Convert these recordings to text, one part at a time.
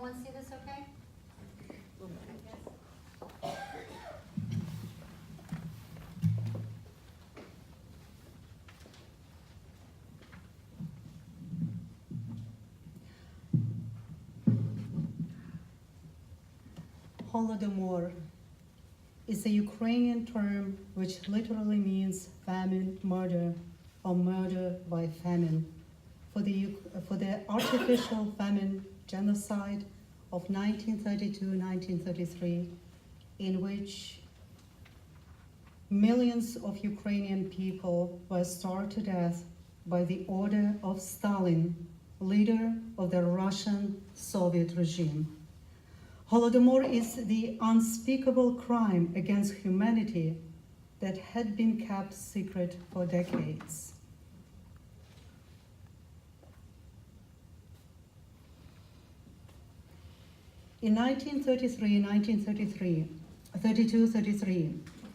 everyone see this okay? Holodomor is a Ukrainian term which literally means famine, murder, or murder by famine, for the artificial famine genocide of 1932-1933, in which millions of Ukrainian people were starved to death by the order of Stalin, leader of the Russian Soviet regime. Holodomor is the unspeakable crime against humanity that had been kept secret for decades. In 1932-33,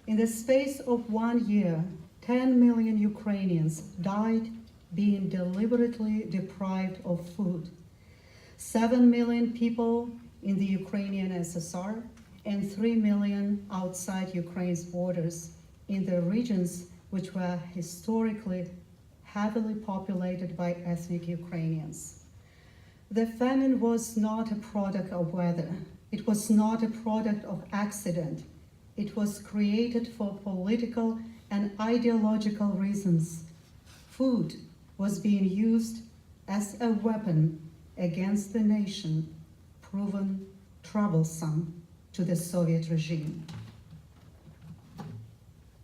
in the space of 1 year, 10 million Ukrainians died being deliberately deprived of food. 7 million people in the Ukrainian SSR and 3 million outside Ukraine's borders in the regions which were historically heavily populated by ethnic Ukrainians. The famine was not a product of weather. It was not a product of accident. It was created for political and ideological reasons. Food was being used as a weapon against the nation, proven troublesome to the Soviet regime.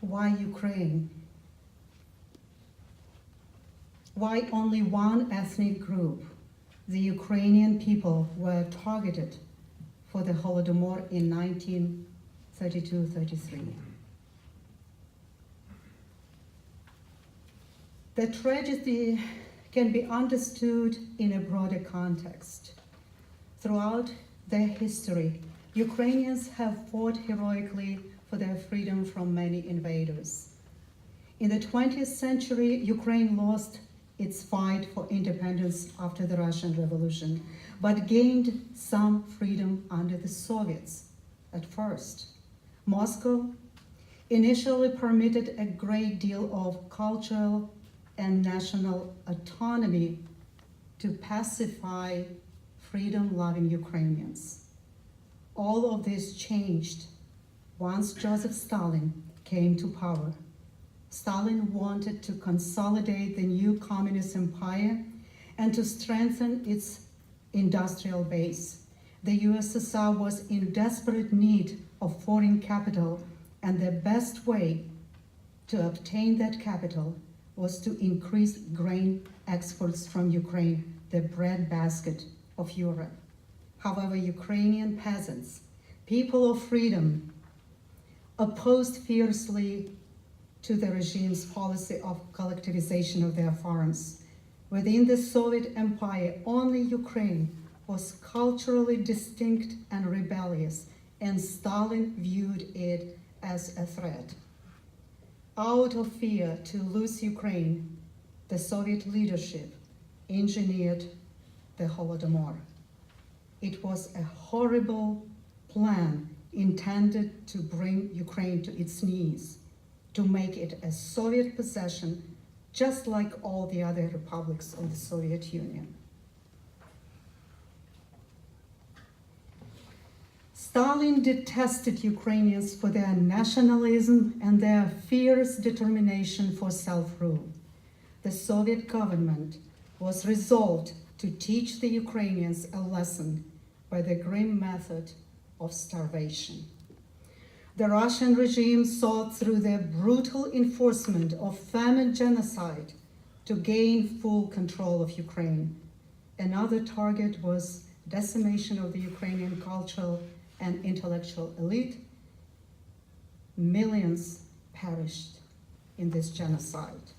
Why Ukraine? Why only one ethnic group? The Ukrainian people were targeted for the Holodomor in 1932-33. The tragedy can be understood in a broader context. Throughout their history, Ukrainians have fought heroically for their freedom from many invaders. In the 20th century, Ukraine lost its fight for independence after the Russian Revolution, but gained some freedom under the Soviets at first. Moscow initially permitted a great deal of cultural and national autonomy to pacify freedom-loving Ukrainians. All of this changed once Joseph Stalin came to power. Stalin wanted to consolidate the new communist empire and to strengthen its industrial base. The USSR was in desperate need of foreign capital, and the best way to obtain that capital was to increase grain exports from Ukraine, the breadbasket of Europe. However, Ukrainian peasants, people of freedom, opposed fiercely to the regime's policy of collectivization of their farms. Within the Soviet Empire, only Ukraine was culturally distinct and rebellious, and Stalin viewed it as a threat. Out of fear to lose Ukraine, the Soviet leadership engineered the Holodomor. It was a horrible plan intended to bring Ukraine to its knees, to make it a Soviet possession, just like all the other republics of the Soviet Union. Stalin detested Ukrainians for their nationalism and their fierce determination for self-rule. The Soviet government was resolved to teach the Ukrainians a lesson by the grim method of starvation. The Russian regime sought through the brutal enforcement of famine genocide to gain full control of Ukraine. Another target was decimation of the Ukrainian cultural and intellectual elite. Millions perished in this genocide.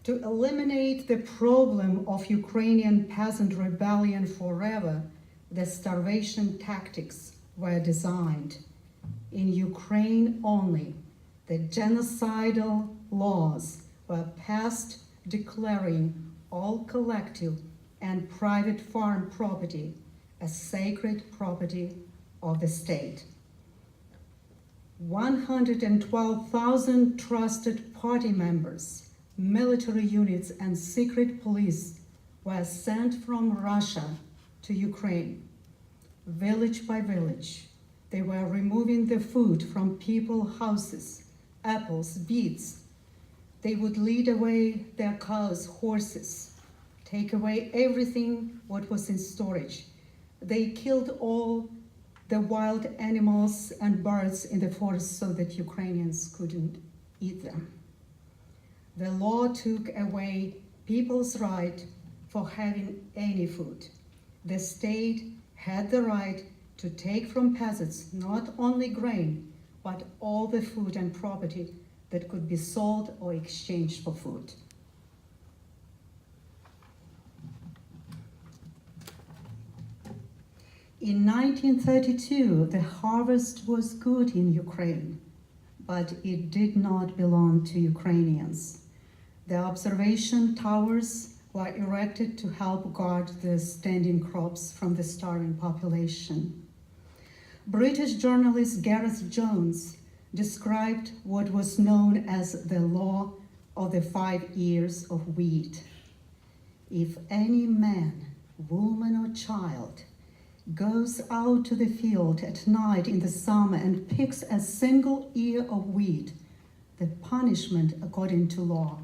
To eliminate the problem of Ukrainian peasant rebellion forever, the starvation tactics were designed. In Ukraine only, the genocidal laws were passed declaring all collective and private farm property as sacred property of the state. 112,000 trusted party members, military units, and secret police were sent from Russia to Ukraine. Village by village, they were removing the food from people's houses, apples, beets. They would lead away their cows, horses, take away everything what was in storage. They killed all the wild animals and birds in the forest so that Ukrainians couldn't eat them. The law took away people's right for having any food. The state had the right to take from peasants not only grain, but all the food and property that could be sold or exchanged for food. In 1932, the harvest was good in Ukraine, but it did not belong to Ukrainians. The observation towers were erected to help guard the standing crops from the starving population. British journalist Gareth Jones described what was known as the law of the 5 ears of wheat. If any man, woman, or child goes out to the field at night in the summer and picks a single ear of wheat, the punishment according to law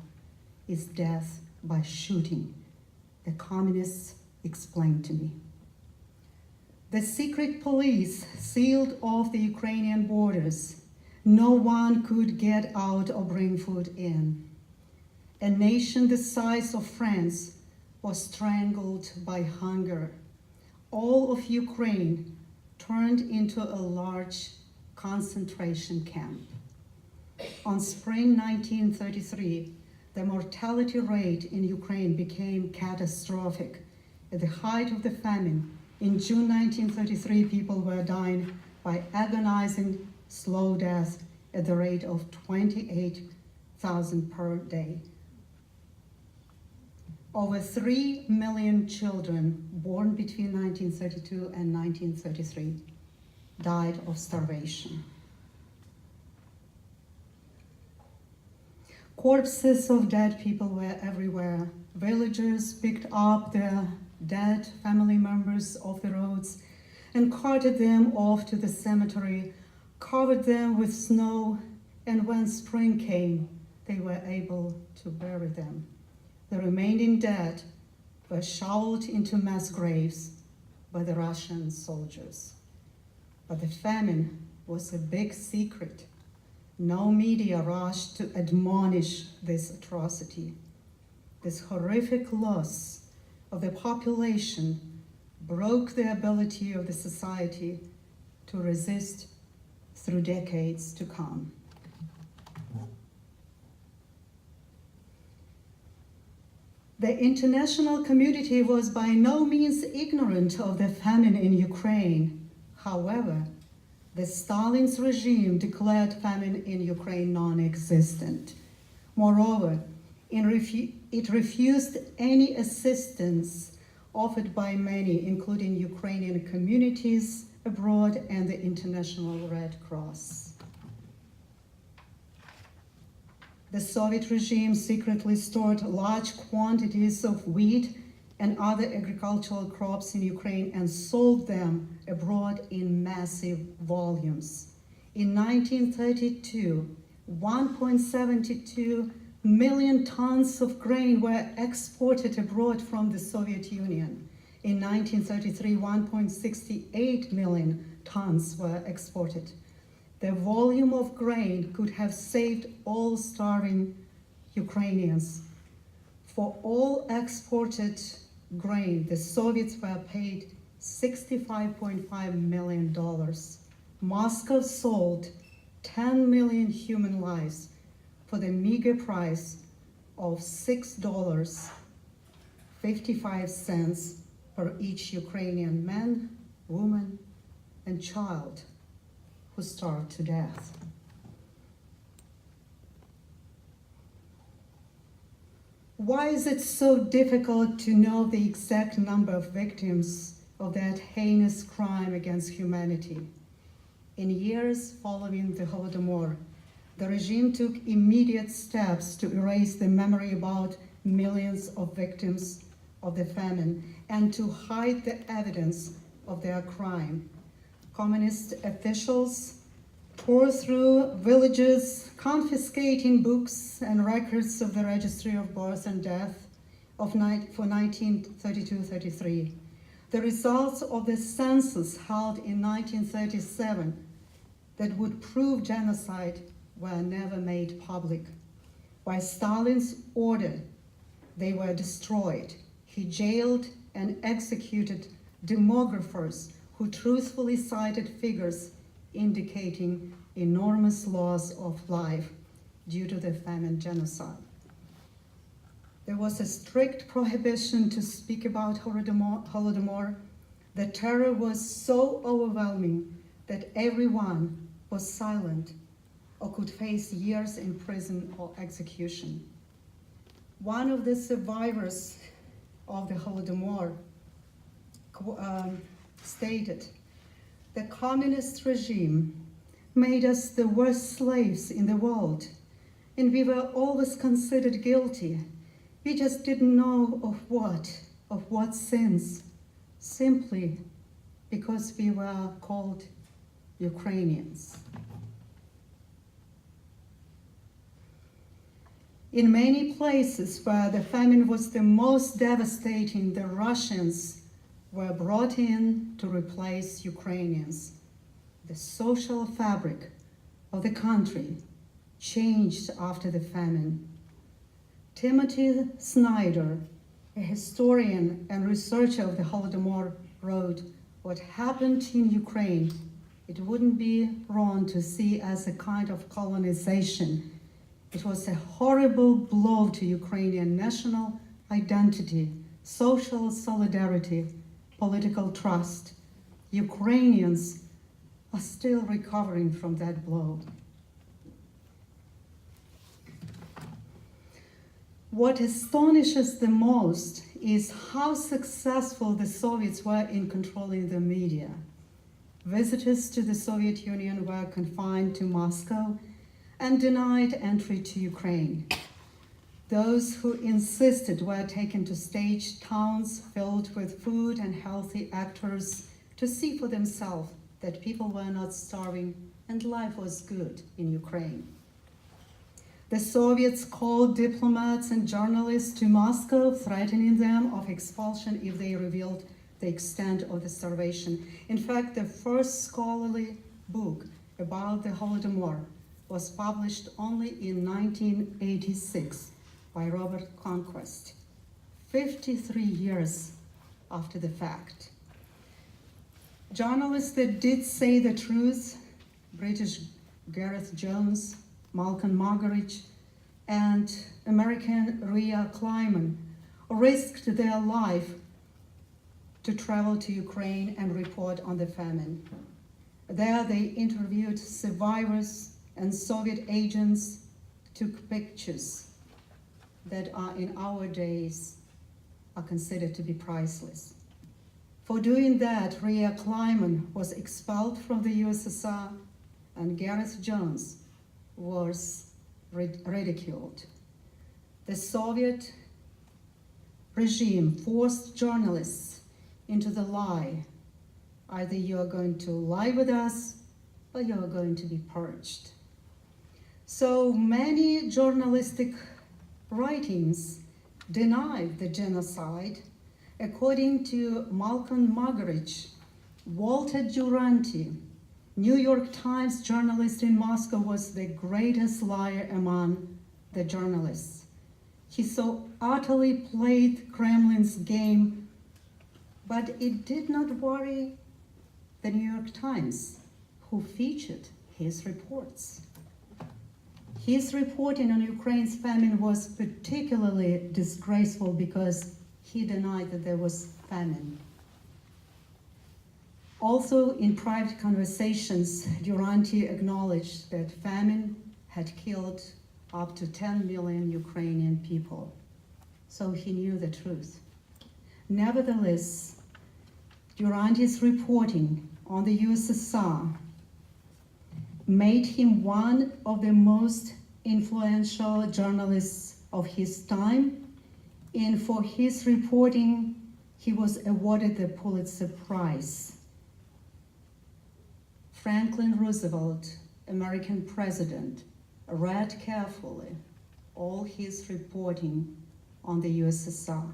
is death by shooting, the communists explained to me. The secret police sealed off the Ukrainian borders. No one could get out or bring food in. A nation the size of France was strangled by hunger. All of Ukraine turned into a large concentration camp. On spring 1933, the mortality rate in Ukraine became catastrophic. At the height of the famine, in June 1933, people were dying by agonizing slow death at the rate of 28,000 per day. Over 3 million children born between 1932 and 1933 died of starvation. Corpses of dead people were everywhere. Villagers picked up their dead family members off the roads and carted them off to the cemetery, covered them with snow, and when spring came, they were able to bury them. The remaining dead were shoveled into mass graves by the Russian soldiers. But the famine was a big secret. No media rushed to admonish this atrocity. This horrific loss of the population broke the ability of the society to resist through decades to come. The international community was by no means ignorant of the famine in Ukraine. However, the Stalin's regime declared famine in Ukraine non-existent. Moreover, it refused any assistance offered by many, including Ukrainian communities abroad and the International Red Cross. The Soviet regime secretly stored large quantities of wheat and other agricultural crops in Ukraine and sold them abroad in massive volumes. In 1932, 1.72 million tons of grain were exported abroad from the Soviet Union. In 1933, 1.68 million tons were exported. The volume of grain could have saved all starving Ukrainians. For all exported grain, the Soviets were paid $65.5 million. Moscow sold 10 million human lives for the meager price of $6.55 per each Ukrainian man, woman, and child who starved to death. Why is it so difficult to know the exact number of victims of that heinous crime against humanity? In years following the Holodomor, the regime took immediate steps to erase the memory about millions of victims of the famine and to hide the evidence of their crime. Communist officials tore through villages, confiscating books and records of the registry of birth and death for 1932-33. The results of the census held in 1937 that would prove genocide were never made public. By Stalin's order, they were destroyed. He jailed and executed demographers who truthfully cited figures indicating enormous loss of life due to the famine genocide. There was a strict prohibition to speak about Holodomor. The terror was so overwhelming that everyone was silent or could face years in prison or execution. One of the survivors of the Holodomor stated, "The communist regime made us the worst slaves in the world, and we were always considered guilty. We just didn't know of what sins, simply because we were called Ukrainians." In many places where the famine was the most devastating, the Russians were brought in to replace Ukrainians. The social fabric of the country changed after the famine. Timothy Snyder, a historian and researcher of the Holodomor, wrote, "What happened in Ukraine, it wouldn't be wrong to see as a kind of colonization. It was a horrible blow to Ukrainian national identity, social solidarity, political trust. Ukrainians are still recovering from that blow." What astonishes the most is how successful the Soviets were in controlling the media. Visitors to the Soviet Union were confined to Moscow and denied entry to Ukraine. Those who insisted were taken to stage towns filled with food and healthy actors to see for themselves that people were not starving and life was good in Ukraine. The Soviets called diplomats and journalists to Moscow, threatening them of expulsion if they revealed the extent of the starvation. In fact, the first scholarly book about the Holodomor was published only in 1986 by Robert Conquest, 53 years after the fact. Journalists that did say the truth, British Gareth Jones, Malcolm Margaret, and American Rhea Kleiman, risked their life to travel to Ukraine and report on the famine. There they interviewed survivors and Soviet agents, took pictures that are in our days are considered to be priceless. For doing that, Rhea Kleiman was expelled from the USSR and Gareth Jones was ridiculed. The Soviet regime forced journalists into the lie. Either you are going to lie with us or you are going to be purged. So many journalistic writings denied the genocide. According to Malcolm Margaret, Walter Duranty, New York Times journalist in Moscow, was the greatest liar among the journalists. He so utterly played Kremlin's game, but it did not worry the New York Times, who featured his reports. His reporting on Ukraine's famine was particularly disgraceful because he denied that there was famine. Also, in private conversations, Duranty acknowledged that famine had killed up to 10 million Ukrainian people. so he knew the truth. Nevertheless, Duranty's reporting on the USSR made him one of the most influential journalists of his time, and for his reporting, he was awarded the Pulitzer Prize. Franklin Roosevelt, American president, read carefully all his reporting on the USSR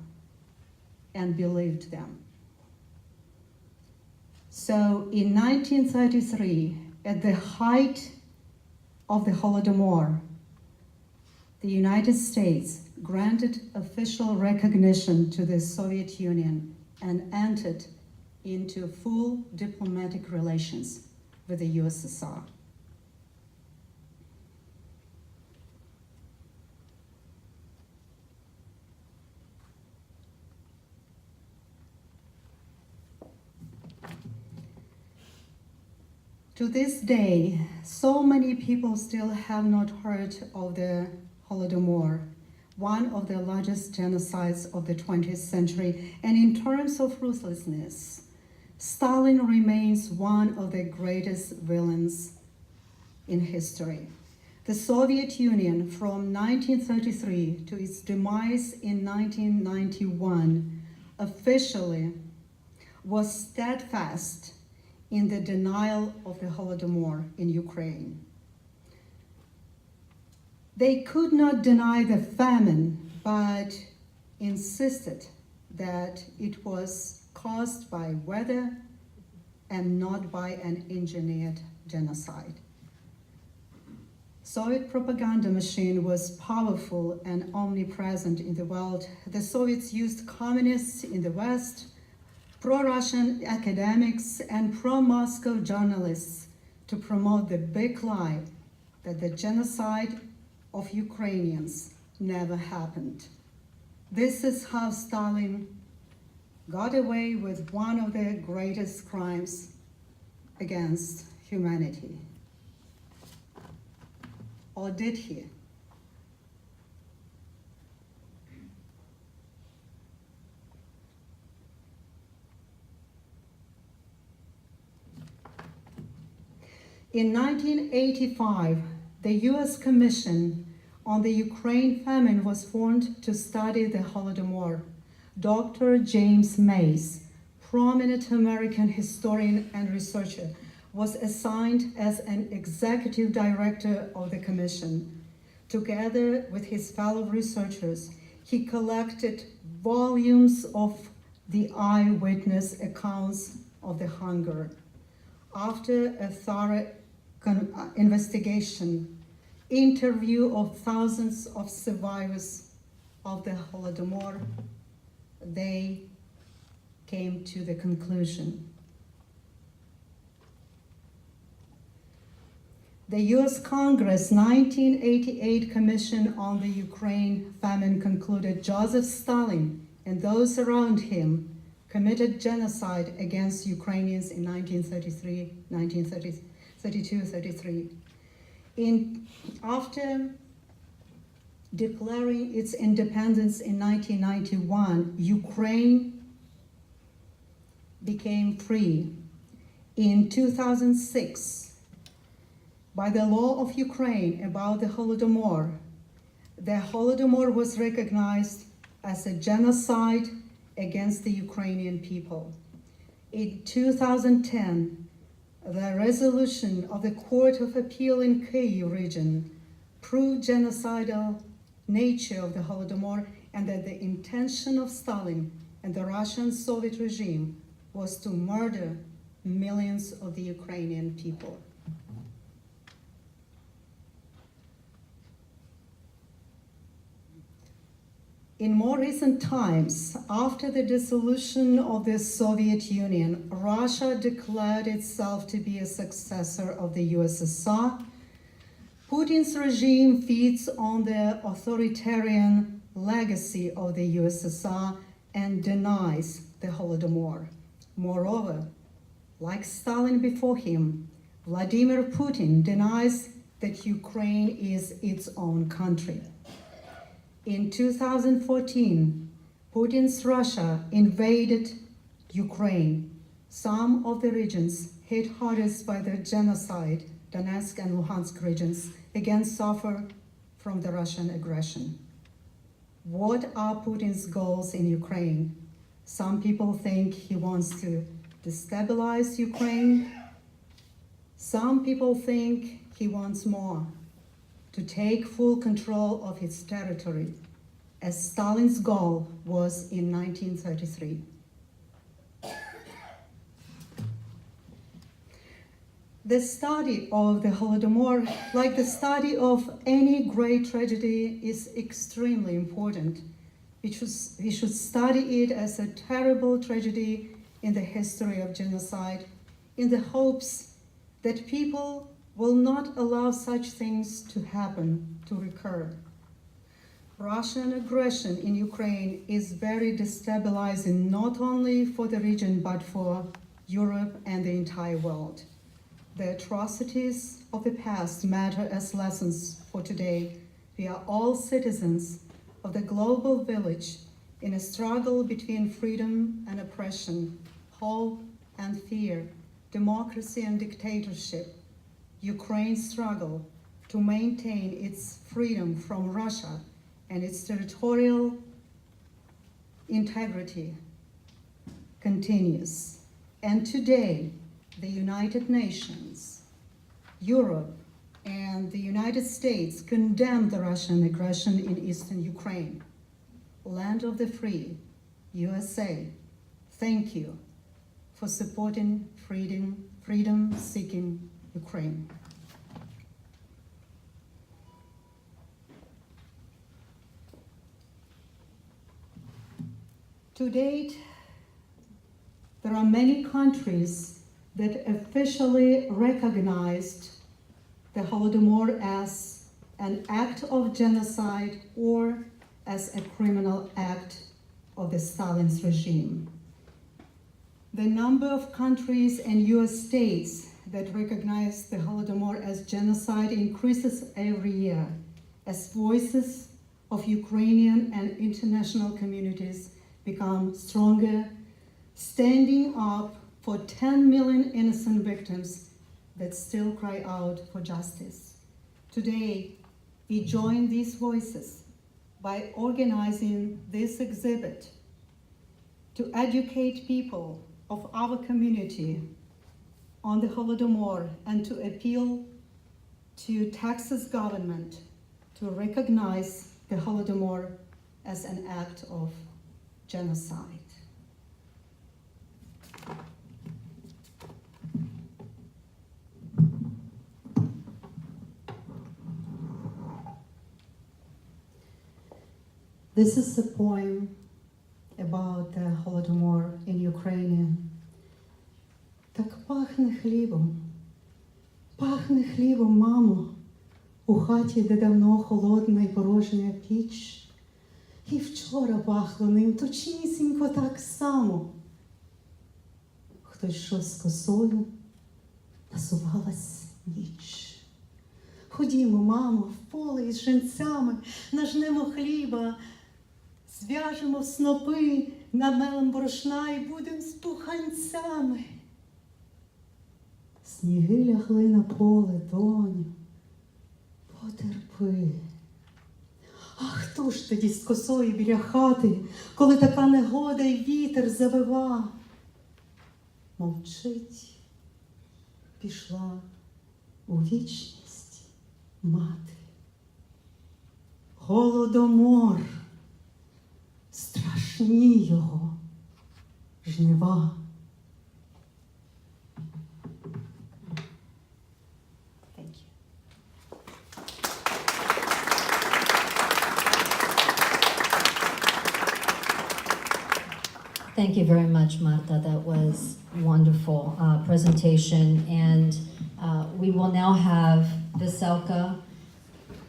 and believed them. So in 1933, at the height of the Holodomor, the United States granted official recognition to the Soviet Union and entered into full diplomatic relations with the USSR. To this day, so many people still have not heard of the Holodomor, one of the largest genocides of the 20th century. And in terms of ruthlessness, Stalin remains one of the greatest villains in history. The Soviet Union, from 1933 to its demise in 1991, officially was steadfast in the denial of the Holodomor in Ukraine. They could not deny the famine, but insisted that it was caused by weather and not by an engineered genocide. Soviet propaganda machine was powerful and omnipresent in the world. The Soviets used communists in the West, pro-Russian academics, and pro-Moscow journalists to promote the big lie that the genocide of Ukrainians never happened. This is how Stalin got away with one of the greatest crimes against humanity. Or did he? In 1985, the US Commission on the Ukraine famine was formed to study the Holodomor. Dr. James Mays, prominent American historian and researcher, was assigned as an executive director of the commission. Together with his fellow researchers, he collected volumes of the eyewitness accounts of the hunger. After a thorough investigation, interview of thousands of survivors of the Holodomor, they came to the conclusion. The US Congress 1988 Commission on the Ukraine famine concluded Joseph Stalin and those around him committed genocide against Ukrainians in 1932-33. After declaring its independence in 1991, Ukraine became free. In 2006, by the law of Ukraine about the Holodomor was recognized as a genocide against the Ukrainian people. In 2010, the resolution of the Court of Appeal in Kyiv region proved genocidal nature of the Holodomor and that the intention of Stalin and the Russian Soviet regime was to murder millions of the Ukrainian people. In more recent times, after the dissolution of the Soviet Union, Russia declared itself to be a successor of the USSR. Putin's regime feeds on the authoritarian legacy of the USSR and denies the Holodomor. Moreover, like Stalin before him, Vladimir Putin denies that Ukraine is its own country. In 2014, Putin's Russia invaded Ukraine. Some of the regions hit hardest by the genocide, Donetsk and Luhansk regions, again suffer from the Russian aggression. What are Putin's goals in Ukraine? Some people think he wants to destabilize Ukraine. Some people think he wants more, to take full control of its territory, as Stalin's goal was in 1933. The study of the Holodomor, like the study of any great tragedy, is extremely important. We should study it as a terrible tragedy in the history of genocide, in the hopes that people will not allow such things to happen, to recur. Russian aggression in Ukraine is very destabilizing, not only for the region, but for Europe and the entire world. The atrocities of the past matter as lessons for today. We are all citizens of the global village in a struggle between freedom and oppression, hope and fear, democracy and dictatorship. Ukraine's struggle to maintain its freedom from Russia and its territorial integrity continues. And today, the United Nations, Europe, and the United States condemn the Russian aggression in eastern Ukraine. Land of the free, USA, thank you for supporting freedom-seeking Ukraine. To date, there are many countries that officially recognized the Holodomor as an act of genocide or as a criminal act of the Stalin's regime. The number of countries and US states that recognize the Holodomor as genocide increases every year as voices of Ukrainian and international communities become stronger, standing up for 10 million innocent victims that still cry out for justice. Today, we join these voices by organizing this exhibit to educate people of our community on the Holodomor and to appeal to Texas government to recognize the Holodomor as an act of genocide. This is a poem about the Holodomor in Ukraine. Так пахне хлібом, мамо, у хаті, де давно холодна й порожня піч. І вчора пахло ним точнісінько так само. Хтось йшов з косою, насувалась ніч. Ходімо, мамо, в поле із женцями, нажнемо хліба, зв'яжемо снопи, намелем борошна і будем з пуханцями. Сніги лягли на поле, доню, потерпи. А хто ж тоді з косою біля хати, коли така негода й вітер завива? Мовчить, пішла у вічність мати. Голодомор, страшні його жнива. Thank you very much, Marta. That was a wonderful presentation. And we will now have Veselka,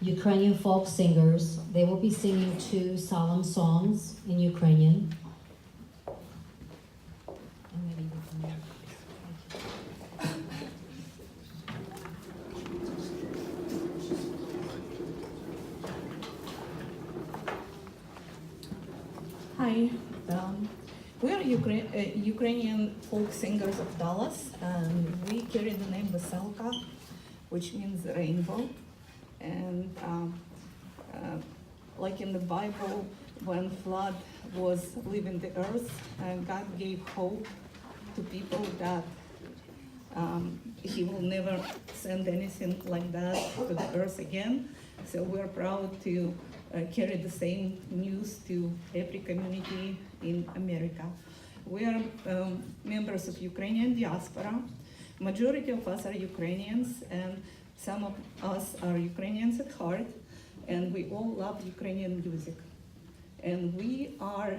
Ukrainian folk singers. They will be singing 2 solemn songs in Ukrainian. Hi, we are Ukrainian folk singers of Dallas, and we carry the name Veselka, which means rainbow. And like in the Bible, when flood was leaving the earth, God gave hope to people that He will never send anything like that to the earth again. So we're proud to carry the same news to every community in America. We are members of Ukrainian diaspora. Majority of us are Ukrainians, and some of us are Ukrainians at heart, and we all love Ukrainian music. And we are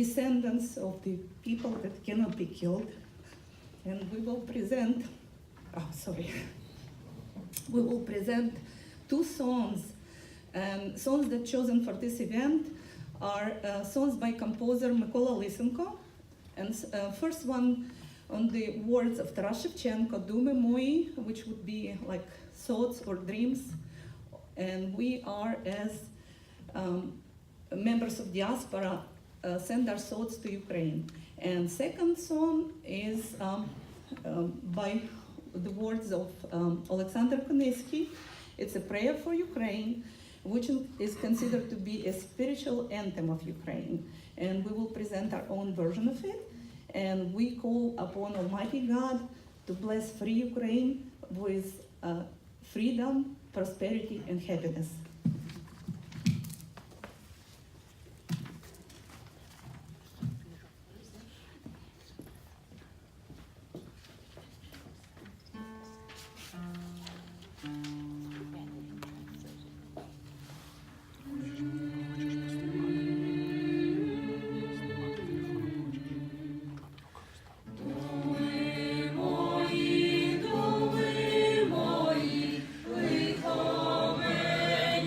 descendants of the people that cannot be killed. And we will present, we will present two songs. And songs that chosen for this event are songs by composer Mykola Lysenko. And first one on the words of Taras Shevchenko, Dumy Moi, which would be like thoughts or dreams. And we are, as members of diaspora, send our thoughts to Ukraine. And second song is by the words of Alexander Konevsky. It's a prayer for Ukraine, which is considered to be a spiritual anthem of Ukraine. And we will present our own version of it. And we call upon Almighty God to bless free Ukraine with freedom, prosperity, and happiness. Moi, lихо мені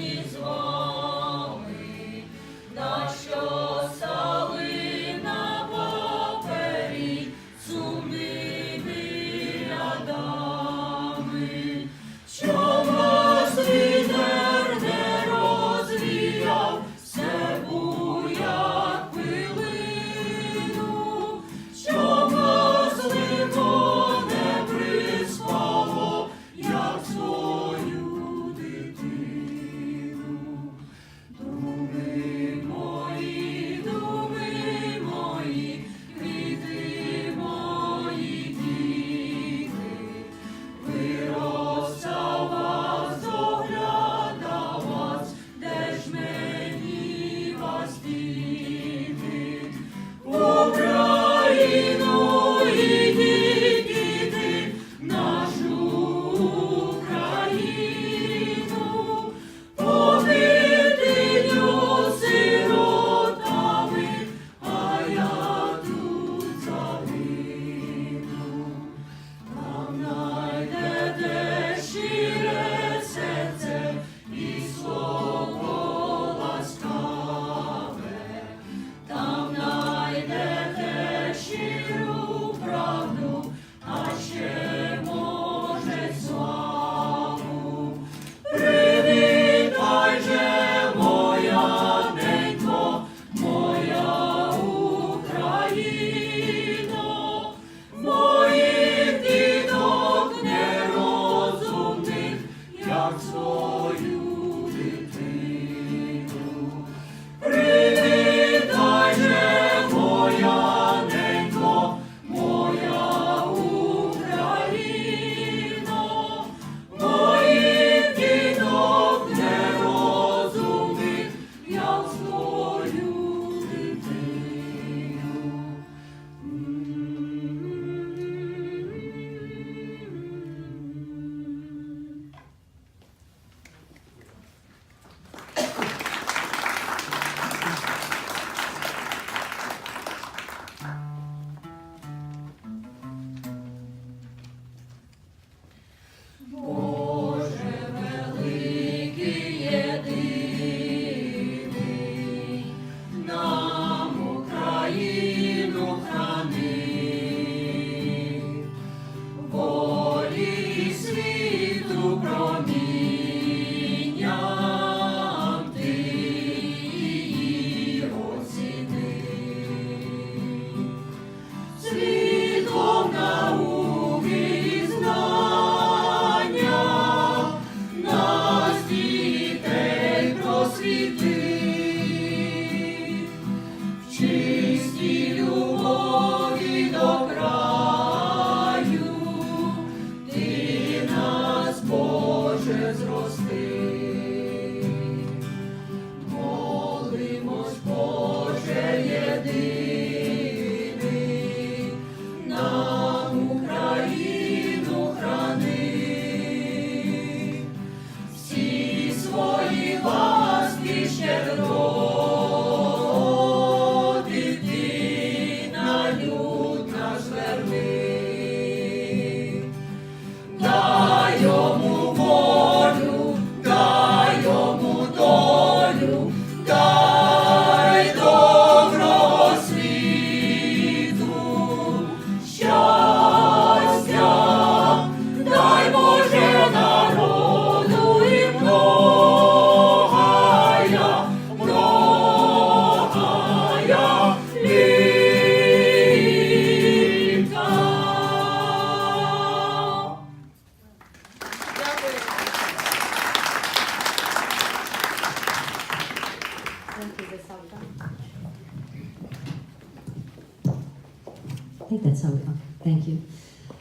I think that's how we go. Thank you.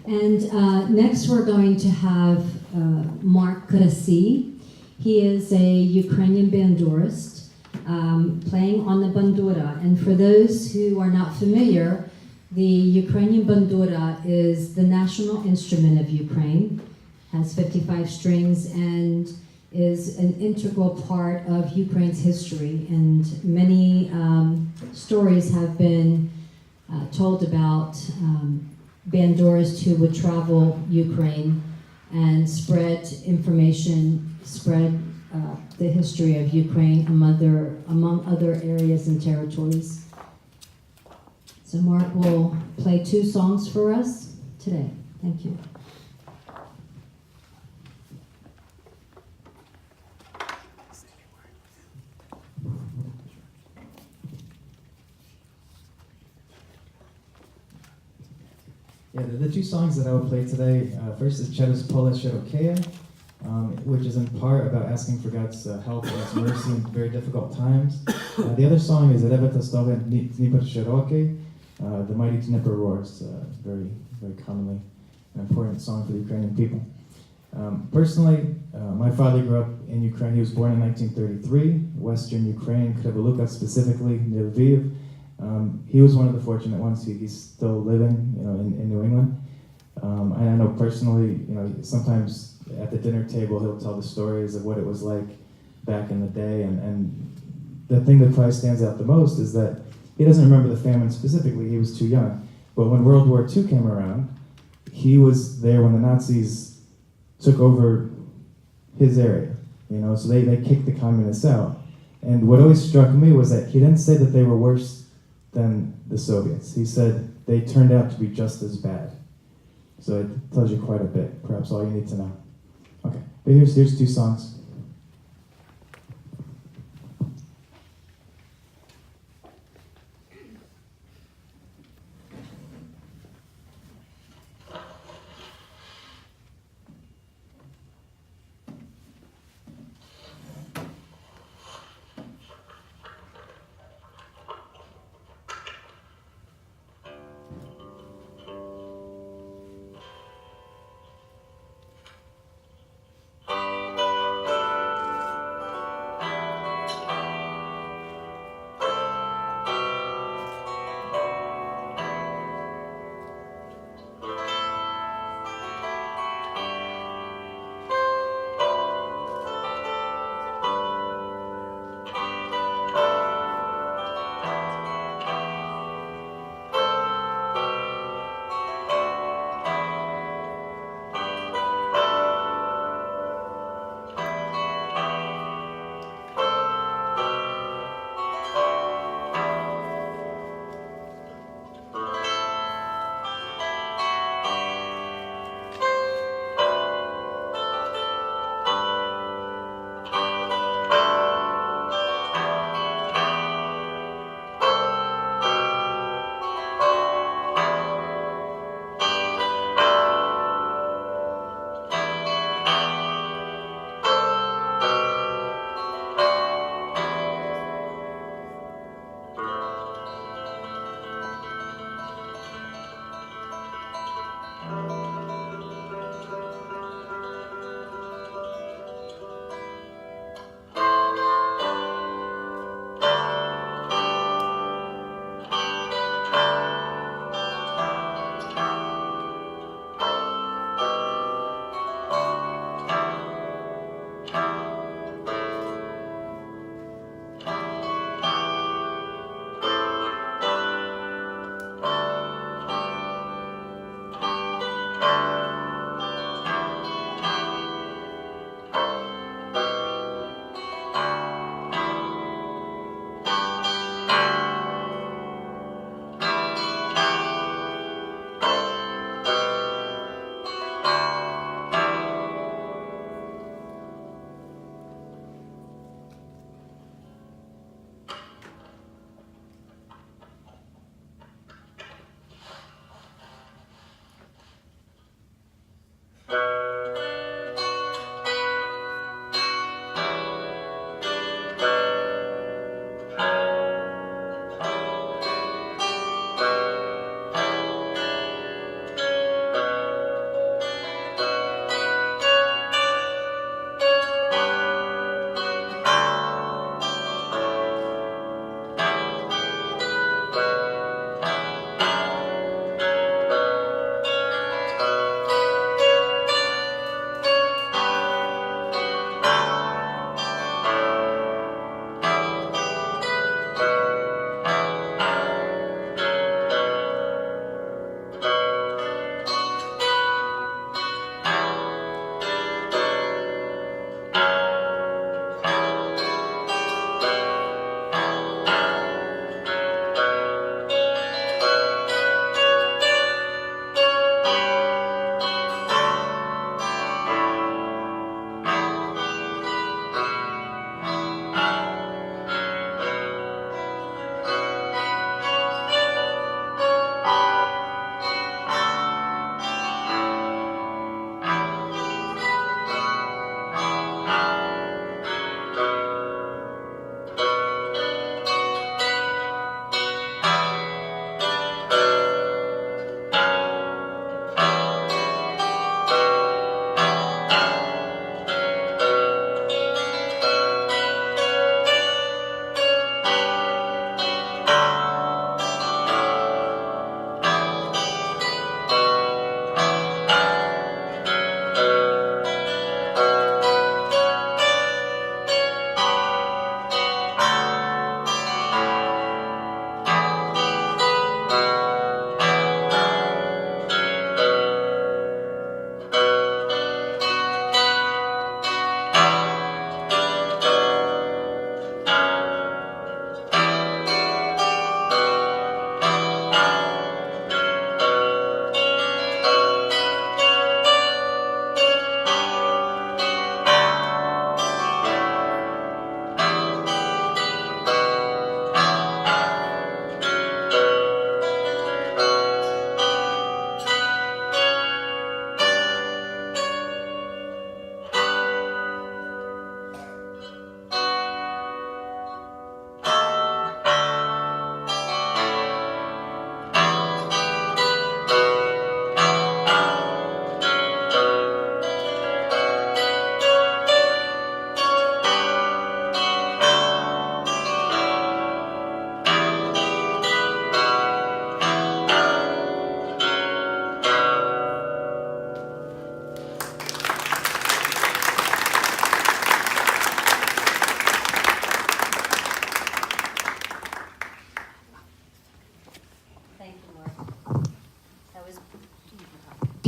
And next we're going to have Mark Krasiy. He is a Ukrainian bandurist playing on the bandura. And for those who are not familiar, the Ukrainian bandura is the national instrument of Ukraine, has 55 strings, and is an integral part of Ukraine's history. And many stories have been told about bandurists who would travel Ukraine and spread information, spread the history of Ukraine among other areas and territories. So Mark will play 2 songs for us today. Thank you. Yeah, the 2 songs that I will play today, first is Через поле широкое, which is in part about asking for God's help and His mercy in very difficult times. The other song is Reveta Stove Dnipr Широкий, the mighty Dnipr roars, very, very commonly an important song for the Ukrainian people. Personally, my father grew up in Ukraine. He was born in 1933, Western Ukraine, Kryvyi specifically, near Lviv. He was one of the fortunate ones. He's still living, in New England. And I know personally, sometimes at the dinner table, he'll tell the stories of what it was like back in the day. And the thing that probably stands out the most is that he doesn't remember the famine specifically. He was too young. But when World War II came around, he was there when the Nazis took over his area. So they kicked the communists out. And what always struck me was that he didn't say that they were worse than the Soviets. He said they turned out to be just as bad. So it tells you quite a bit, perhaps all you need to know. Okay, but here's 2 songs.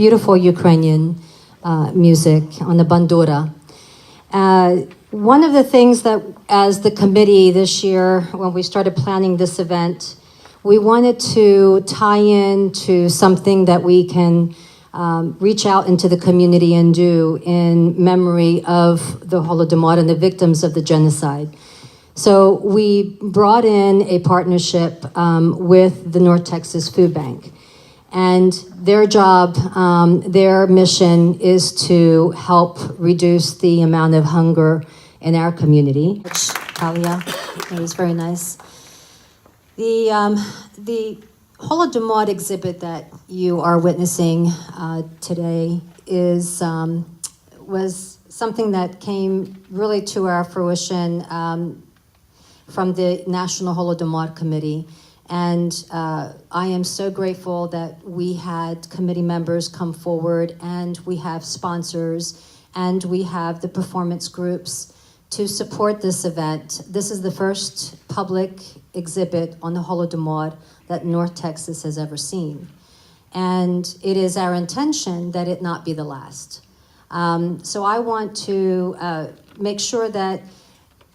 beautiful Ukrainian music on the bandura. One of the things that, as the committee this year, when we started planning this event, we wanted to tie in to something that we can reach out into the community and do in memory of the Holodomor and the victims of the genocide. So we brought in a partnership with the North Texas Food Bank. And their job, their mission is to help reduce the amount of hunger in our community. Which, Talia, it was very nice. The Holodomor exhibit that you are witnessing today was something that came really to our fruition from the National Holodomor Committee. And I am so grateful that we had committee members come forward, and we have sponsors, and we have the performance groups to support this event. This is the first public exhibit on the Holodomor that North Texas has ever seen. And it is our intention that it not be the last. So I want to make sure that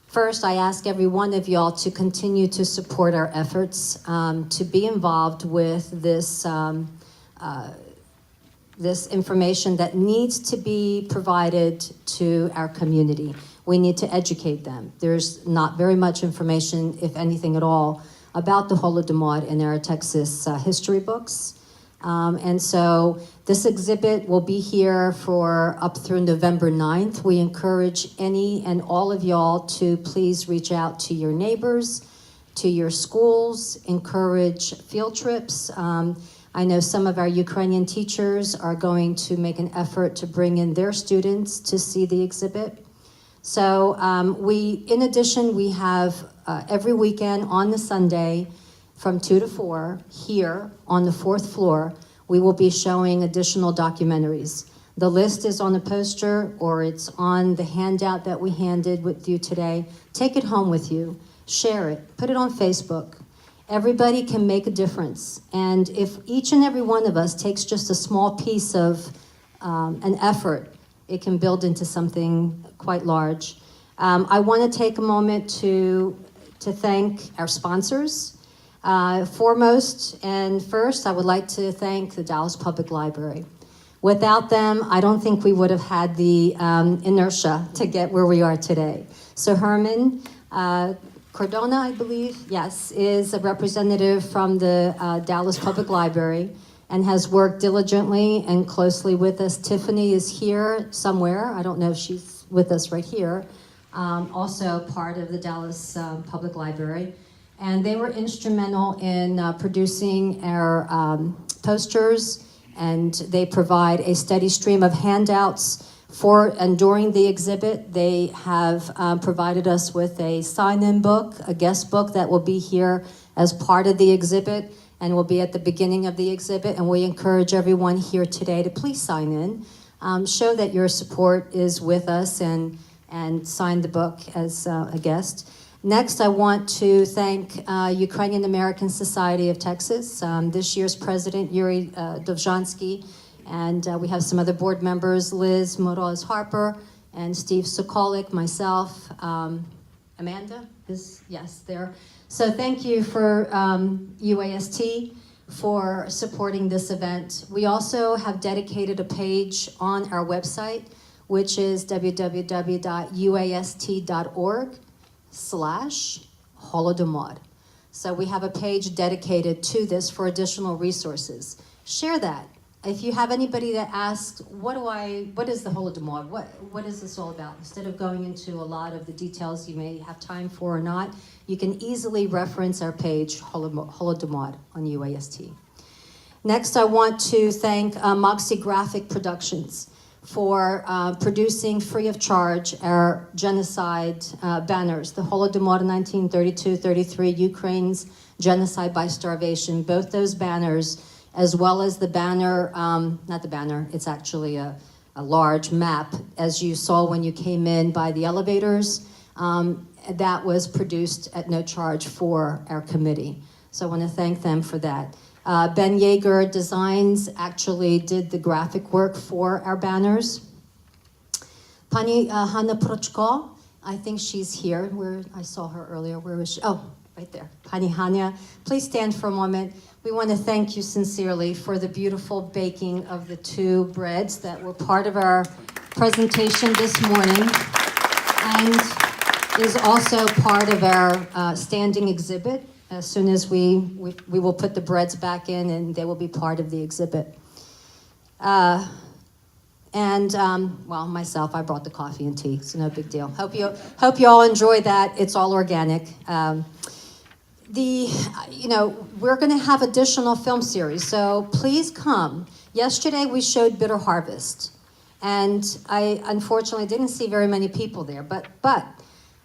first, I ask every one of y'all to continue to support our efforts, to be involved with this, this information that needs to be provided to our community. We need to educate them. There's not very much information, if anything at all, about the Holodomor in our Texas history books. And so this exhibit will be here for up through November 9th. We encourage any and all of y'all to please reach out to your neighbors, to your schools, encourage field trips. I know some of our Ukrainian teachers are going to make an effort to bring in their students to see the exhibit. So in addition, we have every weekend on the Sunday, from 2 to 4, here on the 4th floor, we will be showing additional documentaries. The list is on the poster, or it's on the handout that we handed with you today. Take it home with you, share it, put it on Facebook. Everybody can make a difference. And if each and every one of us takes just a small piece of an effort, it can build into something quite large. I want to take a moment to thank our sponsors. Foremost and first, I would like to thank the Dallas Public Library. Without them, I don't think we would have had the inertia to get where we are today. So Herman Cordona, I believe, yes, is a representative from the Dallas Public Library and has worked diligently and closely with us. Tiffany is here somewhere. I don't know if she's with us right here. Also part of the Dallas Public Library. And they were instrumental in producing our posters, and they provide a steady stream of handouts for and during the exhibit. They have provided us with a sign-in book, a guest book that will be here as part of the exhibit and will be at the beginning of the exhibit. And we encourage everyone here today to please sign in, show that your support is with us, and sign the book as a guest. Next, I want to thank Ukrainian American Society of Texas, this year's president, Yuri Dovzhansky, and we have some other board members, Liz Moroz-Harper and Steve Sokolik, myself. Amanda is, yes, there. So thank you for UAST for supporting this event. We also have dedicated a page on our website, which is www.uast.org/Holodomor. So we have a page dedicated to this for additional resources. Share that. If you have anybody that asks, what is the Holodomor? What is this all about? Instead of going into a lot of the details you may have time for or not, you can easily reference our page, Holodomor on UAST. Next, I want to thank Moxie Graphic Productions for producing free of charge our genocide banners, the Holodomor 1932-33, Ukraine's genocide by starvation. Both those banners, as well as the banner, not the banner, it's actually a large map, as you saw when you came in by the elevators, that was produced at no charge for our committee. So I want to thank them for that. Ben Yeager Designs actually did the graphic work for our banners. Pani Hanna Prochko, I think she's here. I saw her earlier. Where was she? Oh, right there. Pani Hanya, please stand for a moment. We want to thank you sincerely for the beautiful baking of the 2 breads that were part of our presentation this morning, and is also part of our standing exhibit. As soon as we will put the breads back in, and they will be part of the exhibit. Well, myself, I brought the coffee and tea, so no big deal. Hope you all enjoy that. It's all organic. We're going to have additional film series, so please come. Yesterday we showed Bitter Harvest, and I unfortunately didn't see very many people there, but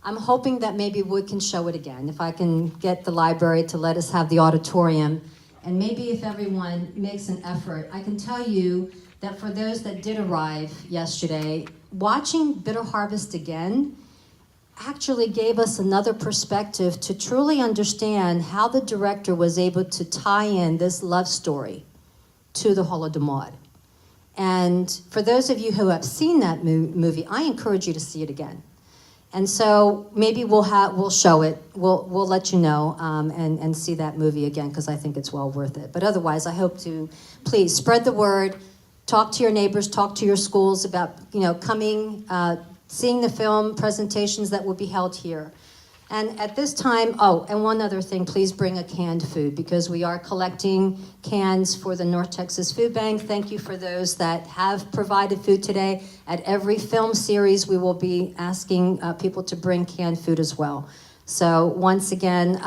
I'm hoping that maybe we can show it again, if I can get the library to let us have the auditorium, and maybe if everyone makes an effort. I can tell you that for those that did arrive yesterday, watching Bitter Harvest again actually gave us another perspective to truly understand how the director was able to tie in this love story to the Holodomor. And for those of you who have seen that movie, I encourage you to see it again. And so maybe we'll show it. We'll let you know and see that movie again, because I think it's well worth it. But otherwise, I hope to please spread the word, talk to your neighbors, talk to your schools about coming, seeing the film presentations that will be held here. And at this time, and one other thing, please bring a canned food, because we are collecting cans for the North Texas Food Bank. Thank you for those that have provided food today. At every film series, we will be asking people to bring canned food as well. So once again,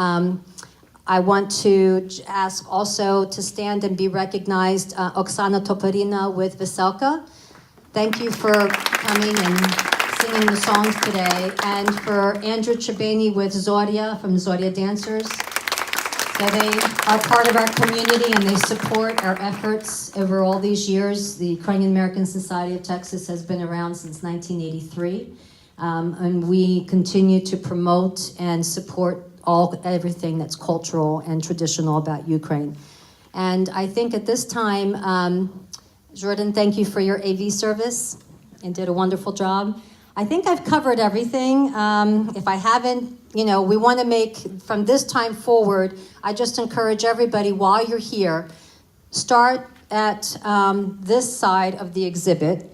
I want to ask also to stand and be recognized, Oksana Toporina with Veselka. Thank you for coming and singing the songs today, and for Andrew Chibani with Zorya from Zorya Dancers. So they are part of our community and they support our efforts over all these years. The Ukrainian American Society of Texas has been around since 1983, and we continue to promote and support everything that's cultural and traditional about Ukraine. And I think at this time, Jordan, thank you for your AV service and did a wonderful job. I think I've covered everything. If I haven't, we want to make, from this time forward, I just encourage everybody, while you're here, start at this side of the exhibit.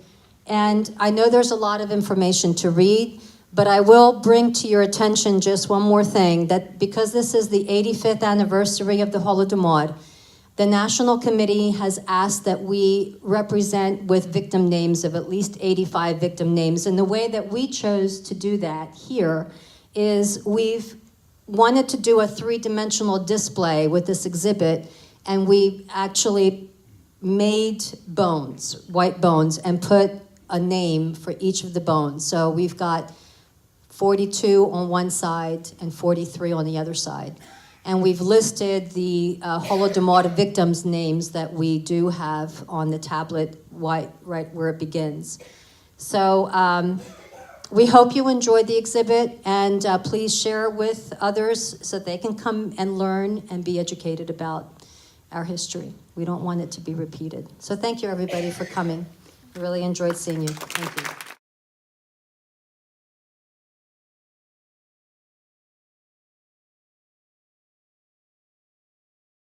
And I know there's a lot of information to read, but I will bring to your attention just one more thing, that because this is the 85th anniversary of the Holodomor, the National Committee has asked that we represent with victim names of at least 85 victim names. And the way that we chose to do that here is we've wanted to do a 3-dimensional display with this exhibit, and we actually made bones, white bones, and put a name for each of the bones. So we've got 42 on one side and 43 on the other side. And we've listed the Holodomor victims' names that we do have on the tablet right where it begins. So we hope you enjoyed the exhibit, and please share it with others so they can come and learn and be educated about our history. We don't want it to be repeated. So thank you, everybody, for coming. I really enjoyed seeing you. Thank you.